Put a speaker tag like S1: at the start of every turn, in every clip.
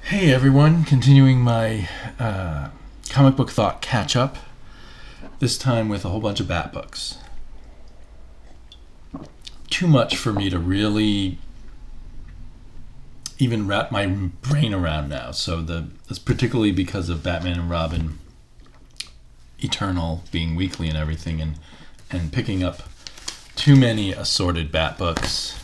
S1: Hey everyone, continuing my comic book thought catch up, this time with a whole bunch of Bat books. Too much for me to really even wrap my brain around now. So that's particularly because of Batman and Robin Eternal being weekly and everything, and picking up too many assorted Bat books.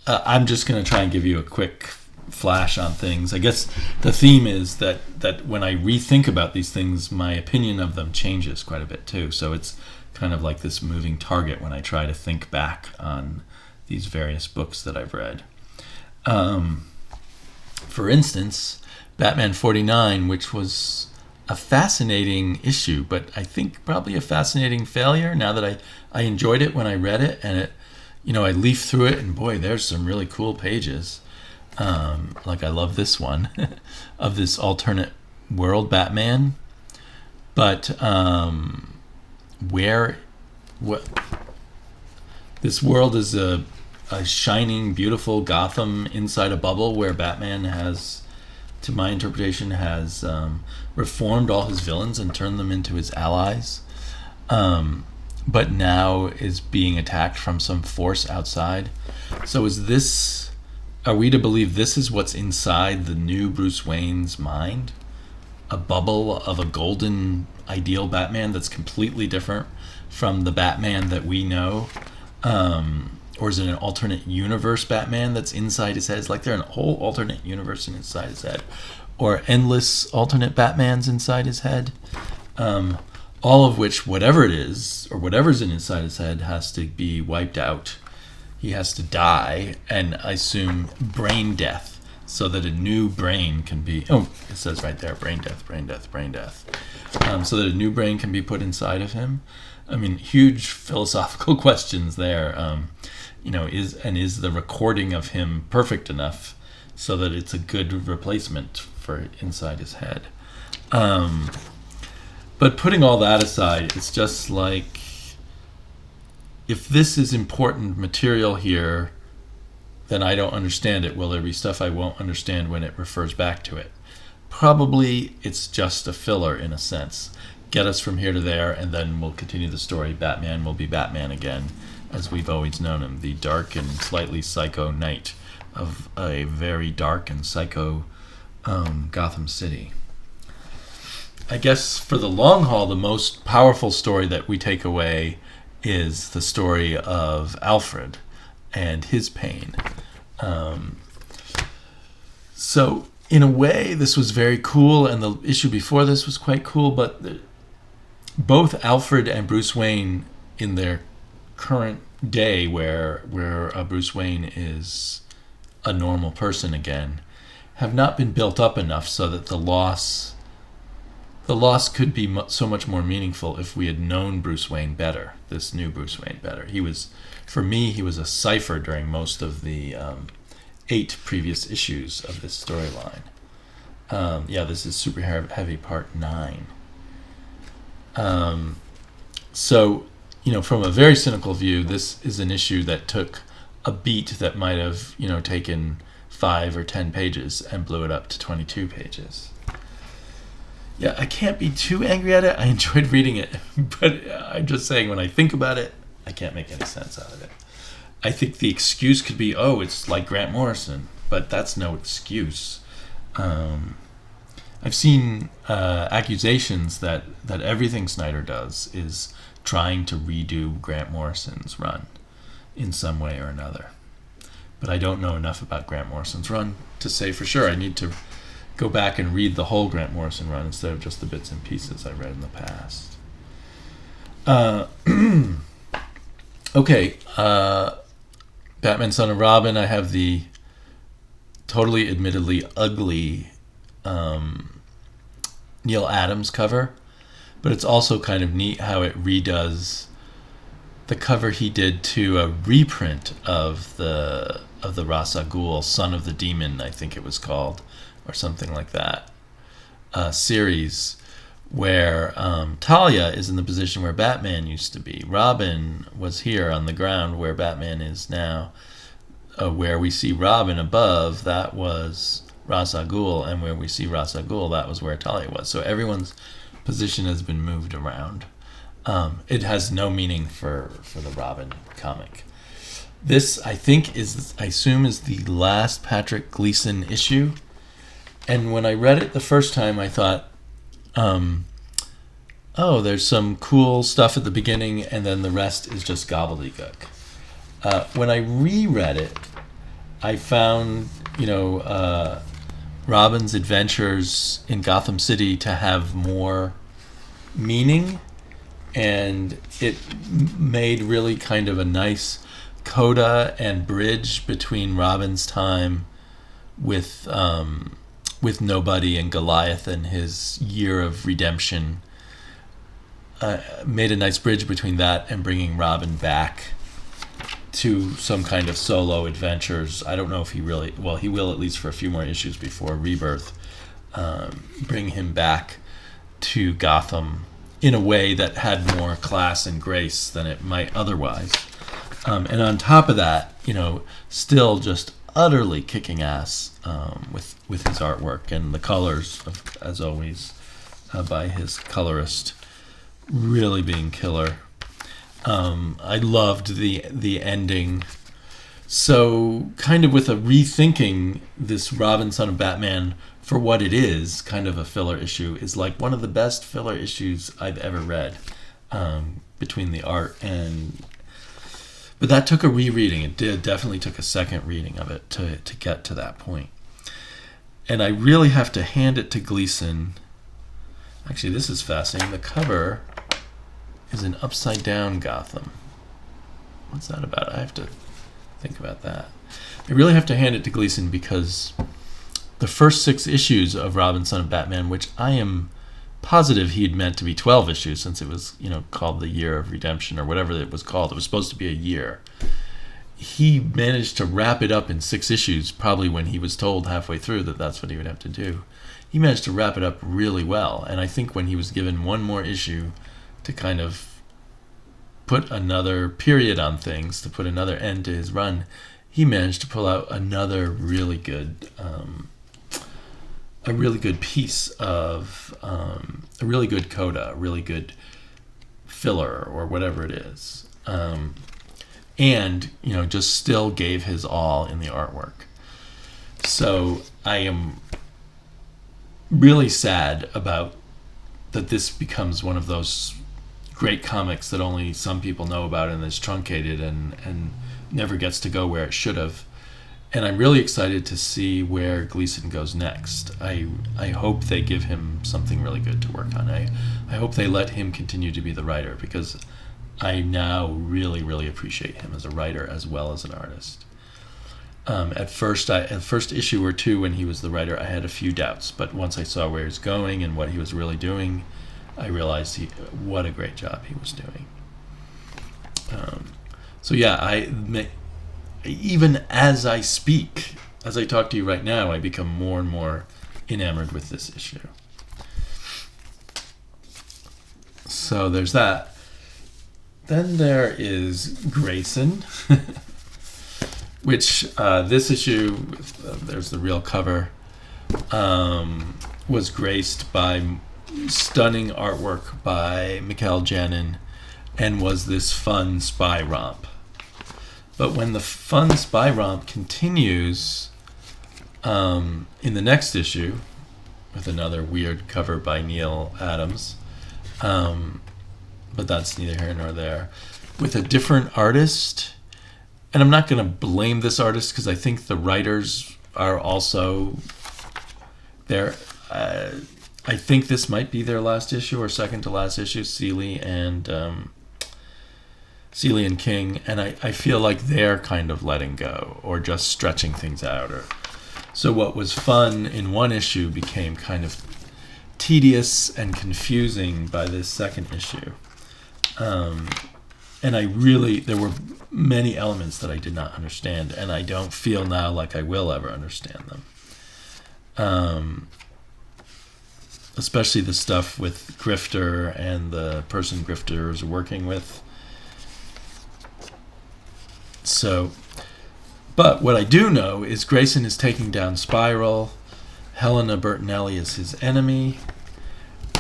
S1: I'm just going to try and give you a quick flash on things. I guess the theme is that when I rethink about these things, my opinion of them changes quite a bit too. So it's kind of like this moving target when I try to think back on these various books that I've read. For instance, Batman 49, which was a fascinating issue, but I think probably a fascinating failure now that I enjoyed it when I read it, and I leafed through it, and boy, there's some really cool pages. Like I love this one of this alternate world Batman, but this world is a shining, beautiful Gotham inside a bubble where Batman has, to my interpretation, has reformed all his villains and turned them into his allies, but now is being attacked from some force outside. So are we to believe this is what's inside the new Bruce Wayne's mind? A bubble of a golden ideal Batman that's completely different from the Batman that we know? Or is it an alternate universe Batman that's inside his head? It's like there's a whole alternate universe inside his head. Or endless alternate Batmans inside his head. All of which, whatever it is, or whatever's inside his head, has to be wiped out. He has to die, and I assume brain death, so that a new brain can be... Oh, it says right there, brain death, brain death, brain death. So that a new brain can be put inside of him. I mean, huge philosophical questions there. Is the recording of him perfect enough so that it's a good replacement for inside his head? But putting all that aside, it's just like, if this is important material here, then I don't understand it. Will there be stuff I won't understand when it refers back to it? Probably it's just a filler in a sense. Get us from here to there, and then we'll continue the story. Batman will be Batman again, as we've always known him, the dark and slightly psycho knight of a very dark and psycho Gotham City. I guess for the long haul, the most powerful story that we take away is the story of Alfred and his pain. So in a way, this was very cool, and the issue before this was quite cool, but both Alfred and Bruce Wayne in their current day, where Bruce Wayne is a normal person again, have not been built up enough so that the loss could be so much more meaningful if we had known Bruce Wayne better, this new Bruce Wayne better. For me, he was a cipher during most of the 8 previous issues of this storyline. This is Super Heavy Part 9. So, from a very cynical view, this is an issue that took a beat that might have, taken 5 or 10 pages and blew it up to 22 pages. Yeah, I can't be too angry at it. I enjoyed reading it. But I'm just saying, when I think about it, I can't make any sense out of it. I think the excuse could be, it's like Grant Morrison. But that's no excuse. I've seen accusations that everything Snyder does is trying to redo Grant Morrison's run in some way or another. But I don't know enough about Grant Morrison's run to say for sure. I need to go back and read the whole Grant Morrison run instead of just the bits and pieces I read in the past. Batman Son of Robin, I have the totally admittedly ugly Neil Adams cover, but it's also kind of neat how it redoes the cover he did to a reprint of the Ra's al Ghul, Son of the Demon, I think it was called, or something like that, series where Talia is in the position where Batman used to be. Robin was here on the ground where Batman is now. Where we see Robin above, that was Ra's al Ghul, and where we see Ra's al Ghul, that was where Talia was. So everyone's position has been moved around. It has no meaning for the Robin comic. This, I think, I assume, is the last Patrick Gleason issue. And when I read it the first time, I thought, oh, there's some cool stuff at the beginning, and then the rest is just gobbledygook. When I reread it, I found, Robin's adventures in Gotham City to have more meaning, and it made really kind of a nice coda and bridge between Robin's time with Nobody and Goliath and his year of redemption. Made a nice bridge between that and bringing Robin back to some kind of solo adventures. I don't know if he will at least for a few more issues before Rebirth, bring him back to Gotham in a way that had more class and grace than it might otherwise. And on top of that, still just utterly kicking ass with his artwork and the colors, as always, by his colorist, really being killer. I loved the ending. So kind of with a rethinking this Robin Son of Batman for what it is, kind of a filler issue, is like one of the best filler issues I've ever read, between the art and... But that took a rereading. It definitely took a second reading of it to get to that point. And I really have to hand it to Gleason. Actually, this is fascinating. The cover is an upside-down Gotham. What's that about? I have to think about that. I really have to hand it to Gleason because the first 6 issues of Robin Son of Batman, which I am positive he'd meant to be 12 issues since it was, called the Year of Redemption or whatever it was called. It was supposed to be a year. He managed to wrap it up in 6 issues, probably when he was told halfway through that that's what he would have to do. He managed to wrap it up really well, and I think when he was given one more issue to kind of put another period on things, to put another end to his run, he managed to pull out another really good piece of a really good coda, a really good filler, or whatever it is, and just still gave his all in the artwork. So I am really sad about that this becomes one of those great comics that only some people know about and is truncated and never gets to go where it should have. And I'm really excited to see where Gleason goes next. I hope they give him something really good to work on. I hope they let him continue to be the writer, because I now really, really appreciate him as a writer as well as an artist. At first issue or two when he was the writer, I had a few doubts, but once I saw where he was going and what he was really doing, I realized what a great job he was doing. So yeah, even as I speak, as I talk to you right now, I become more and more enamored with this issue. So there's that. Then there is Grayson, which this issue, there's the real cover, was graced by stunning artwork by Mikhail Janin and was this fun spy romp. But when the fun spy romp continues in the next issue with another weird cover by Neil Adams, but that's neither here nor there, with a different artist. And I'm not going to blame this artist because I think the writers are also there. I think this might be their last issue or second to last issue, Seeley and King, and I feel like they're kind of letting go or just stretching things out. So what was fun in one issue became kind of tedious and confusing by this second issue. And there were many elements that I did not understand, and I don't feel now like I will ever understand them. Especially the stuff with Grifter and the person Grifter is working with. So, but what I do know is Grayson is taking down Spiral. Helena Bertinelli is his enemy,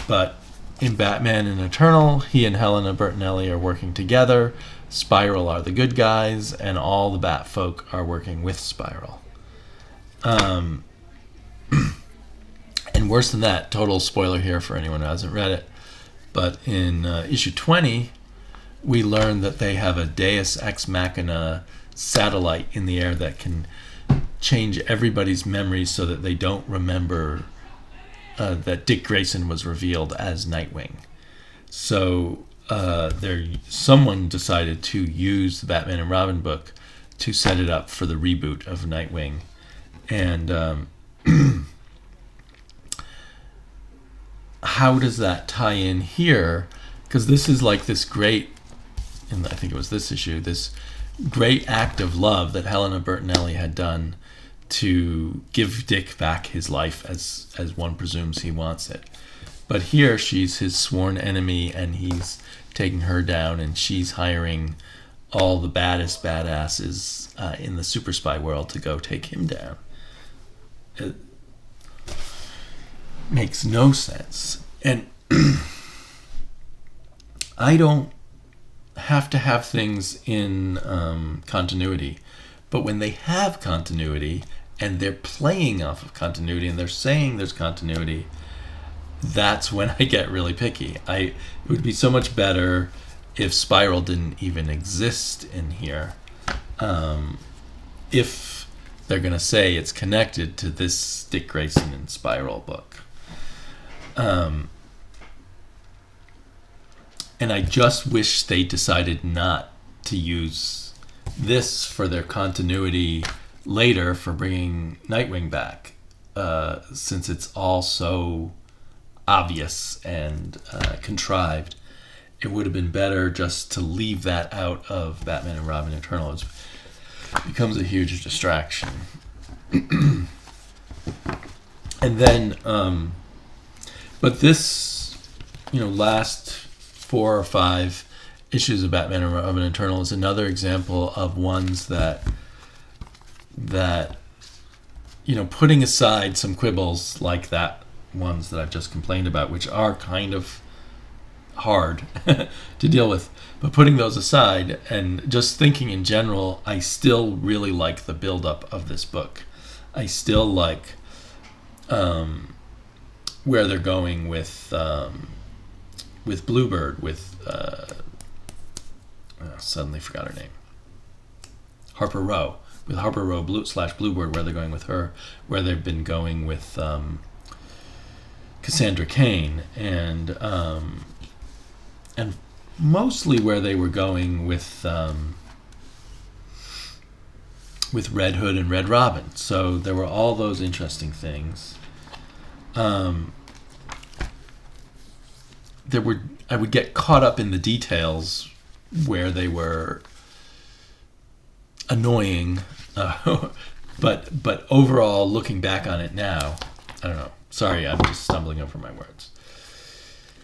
S1: but in Batman and Eternal, he and Helena Bertinelli are working together. Spiral are the good guys, and all the Bat folk are working with Spiral. And worse than that, total spoiler here for anyone who hasn't read it, but in issue 20, we learn that they have a Deus Ex Machina satellite in the air that can change everybody's memories so that they don't remember that Dick Grayson was revealed as Nightwing. So someone decided to use the Batman and Robin book to set it up for the reboot of Nightwing. And how does that tie in here? Because this is like this great, and I think it was this issue, this great act of love that Helena Bertinelli had done to give Dick back his life as one presumes he wants it. But here she's his sworn enemy, and he's taking her down, and she's hiring all the baddest badasses in the super spy world to go take him down. It makes no sense. And I don't have to have things in continuity, but when they have continuity and they're playing off of continuity and they're saying there's continuity, that's when I get really picky. It would be so much better if Spiral didn't even exist in here. If they're going to say it's connected to this Dick Grayson and Spiral book. And I just wish they decided not to use this for their continuity later for bringing Nightwing back, since it's all so obvious and contrived. It would have been better just to leave that out of Batman and Robin Eternal. It becomes a huge distraction. And then, but this, last 4 or 5 issues of Batman and Robin Eternal is another example of ones that putting aside some quibbles like that ones that I've just complained about, which are kind of hard to deal with, but putting those aside and just thinking in general, I still really like the buildup of this book. I still like where they're going with Bluebird, with suddenly forgot her name, Harper Row, with Harper Row Bluebird, where they're going with her, where they've been going with Cassandra Cain, and mostly where they were going with Red Hood and Red Robin. So there were all those interesting things. I would get caught up in the details where they were annoying, but overall, looking back on it now, I don't know. Sorry, I'm just stumbling over my words.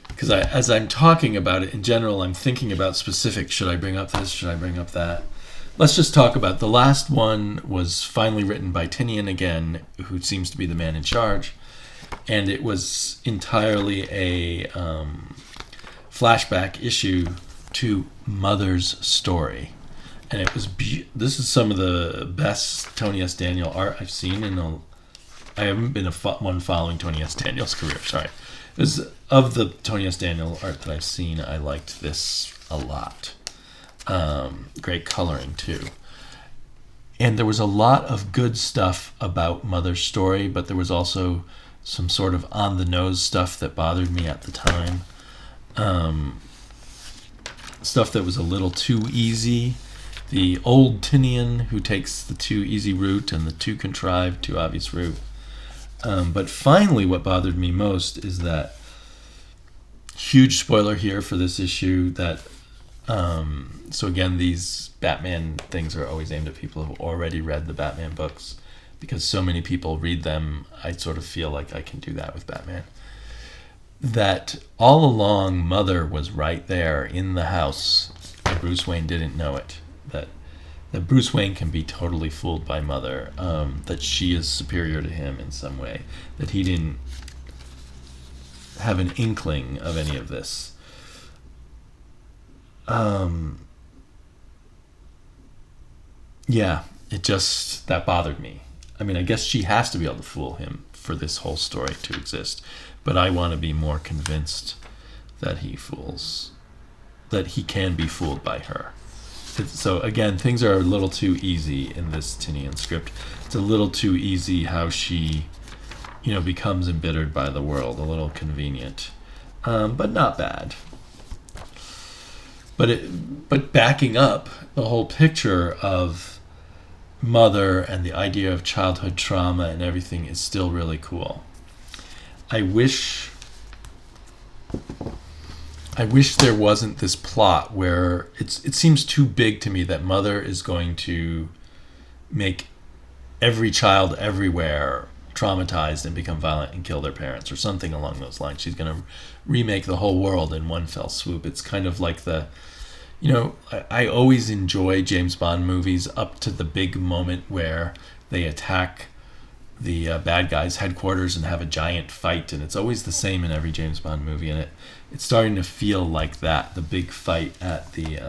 S1: Because as I'm talking about it in general, I'm thinking about specifics. Should I bring up this? Should I bring up that? Let's just talk about the last one. Was finally written by Tinian again, who seems to be the man in charge, and it was entirely a flashback issue to Mother's story, and it was this is some of the best Tony S. Daniel art I've seen I haven't been one following Tony S. Daniel's career. Sorry. It was, of the Tony S. Daniel art that I've seen, I liked this a lot. Great coloring, too. And there was a lot of good stuff about Mother's story, but there was also some sort of on-the-nose stuff that bothered me at the time. Stuff that was a little too easy. The old Tinian, who takes the too easy route and the too contrived, too obvious route. But finally, what bothered me most is that, huge spoiler here for this issue, that so again, these Batman things are always aimed at people who've already read the Batman books, because so many people read them. I sort of feel like I can do that with Batman. That all along, Mother was right there in the house, and Bruce Wayne didn't know it. that Bruce Wayne can be totally fooled by Mother, that she is superior to him in some way, that he didn't have an inkling of any of this. Yeah, that bothered me. I mean, I guess she has to be able to fool him for this whole story to exist, but I want to be more convinced that that he can be fooled by her. So again, things are a little too easy in this Tinian script. It's a little too easy how she, becomes embittered by the world. A little convenient, but not bad. But backing up the whole picture of Mother and the idea of childhood trauma and everything is still really cool. I wish there wasn't this plot where it seems too big to me that Mother is going to make every child everywhere traumatized and become violent and kill their parents or something along those lines. She's going to remake the whole world in one fell swoop. It's kind of like I always enjoy James Bond movies up to the big moment where they attack the bad guys' headquarters and have a giant fight, and it's always the same in every James Bond movie, and it's starting to feel like that, the big fight at the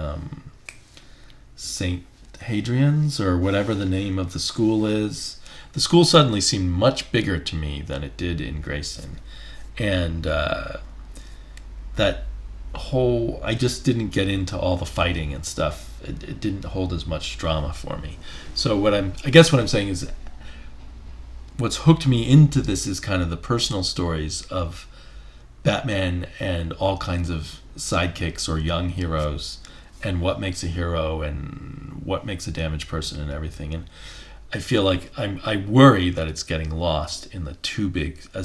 S1: St. Hadrian's or whatever the name of the school is. The school suddenly seemed much bigger to me than it did in Grayson, and that whole, I just didn't get into all the fighting and stuff. It didn't hold as much drama for me. So I guess what I'm saying is, what's hooked me into this is kind of the personal stories of Batman and all kinds of sidekicks or young heroes, and what makes a hero and what makes a damaged person and everything. And I feel like I worry that it's getting lost in as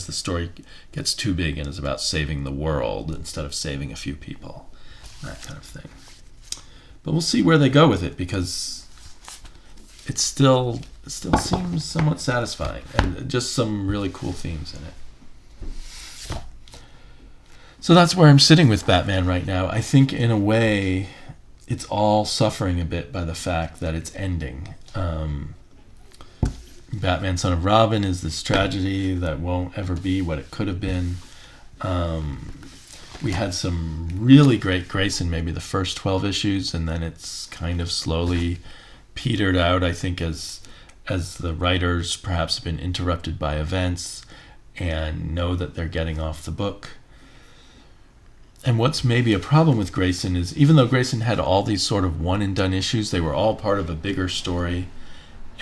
S1: the story gets too big and is about saving the world instead of saving a few people, that kind of thing. But we'll see where they go with it, because it still seems somewhat satisfying, and just some really cool themes in it. So that's where I'm sitting with Batman right now. I think in a way it's all suffering a bit by the fact that it's ending. Batman Son of Robin is this tragedy that won't ever be what it could have been. We had some really great Grayson, maybe the first 12 issues, and then it's kind of slowly petered out, I think, as the writers perhaps have been interrupted by events and know that they're getting off the book. And what's maybe a problem with Grayson is, even though Grayson had all these sort of one-and-done issues, they were all part of a bigger story.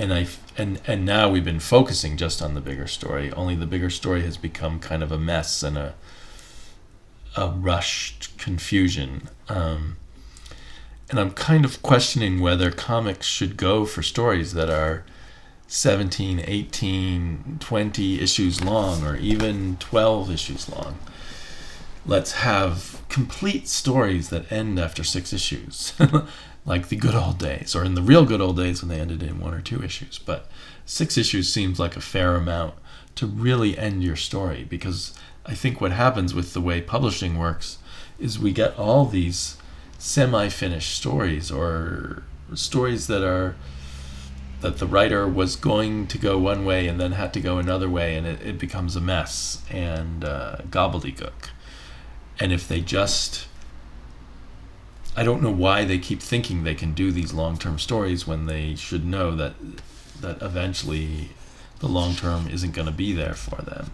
S1: And now we've been focusing just on the bigger story, only the bigger story has become kind of a mess and a rushed confusion. And I'm kind of questioning whether comics should go for stories that are 17, 18, 20 issues long, or even 12 issues long. Let's have complete stories that end after 6 issues, like the good old days, or in the real good old days when they ended in 1 or 2 issues. But 6 issues seems like a fair amount to really end your story, because I think what happens with the way publishing works is we get all these semi-finished stories, or stories that the writer was going to go one way and then had to go another way, and it becomes a mess and gobbledygook. And if they I don't know why they keep thinking they can do these long-term stories when they should know that eventually the long-term isn't going to be there for them.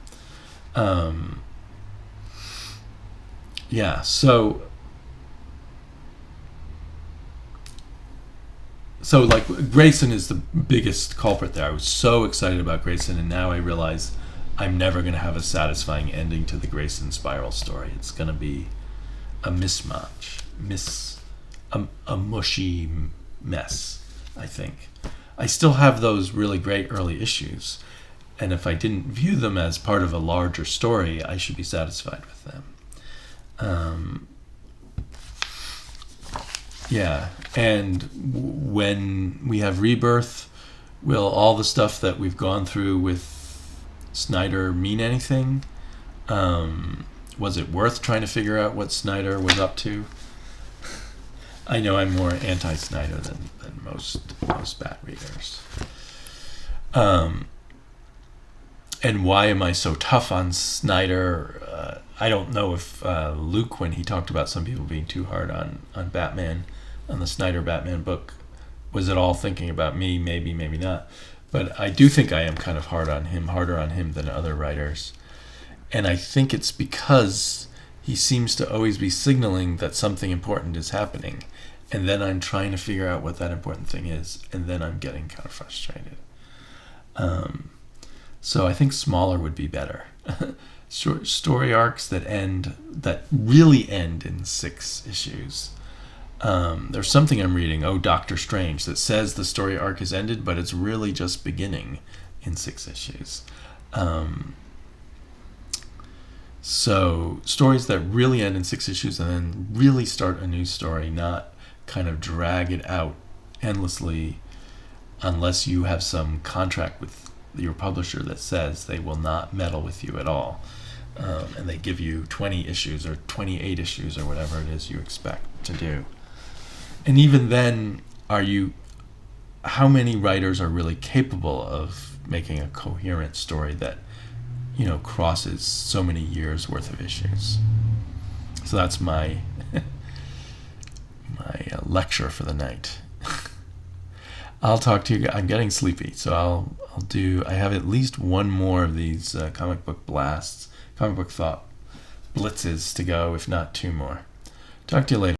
S1: So like Grayson is the biggest culprit there. I was so excited about Grayson, and now I realize I'm never going to have a satisfying ending to the Grayson Spiral story. It's going to be a mismatch, a mushy mess, I think. I still have those really great early issues, and if I didn't view them as part of a larger story, I should be satisfied with them. And when we have Rebirth, will all the stuff that we've gone through with Snyder mean anything? Was it worth trying to figure out what Snyder was up to? I know I'm more anti-Snyder than most Bat readers. And why am I so tough on Snyder? I don't know if Luke, when he talked about some people being too hard on Batman, on the Snyder Batman book, was at all thinking about me. Maybe, maybe not. But I do think I am kind of harder on him than other writers. And I think it's because he seems to always be signaling that something important is happening. And then I'm trying to figure out what that important thing is. And then I'm getting kind of frustrated. So I think smaller would be better. Story arcs that really end in 6 issues. There's something I'm reading, Doctor Strange, that says the story arc is ended, but it's really just beginning in 6 issues. So stories that really end in 6 issues and then really start a new story, not kind of drag it out endlessly unless you have some contract with your publisher that says they will not meddle with you at all. And they give you 20 issues or 28 issues or whatever it is you expect to do. And even then, how many writers are really capable of making a coherent story that, crosses so many years worth of issues? So that's my lecture for the night. I'll talk to you. I'm getting sleepy, so I have at least one more of these comic book thought blitzes to go, if not 2 more. Talk to you later.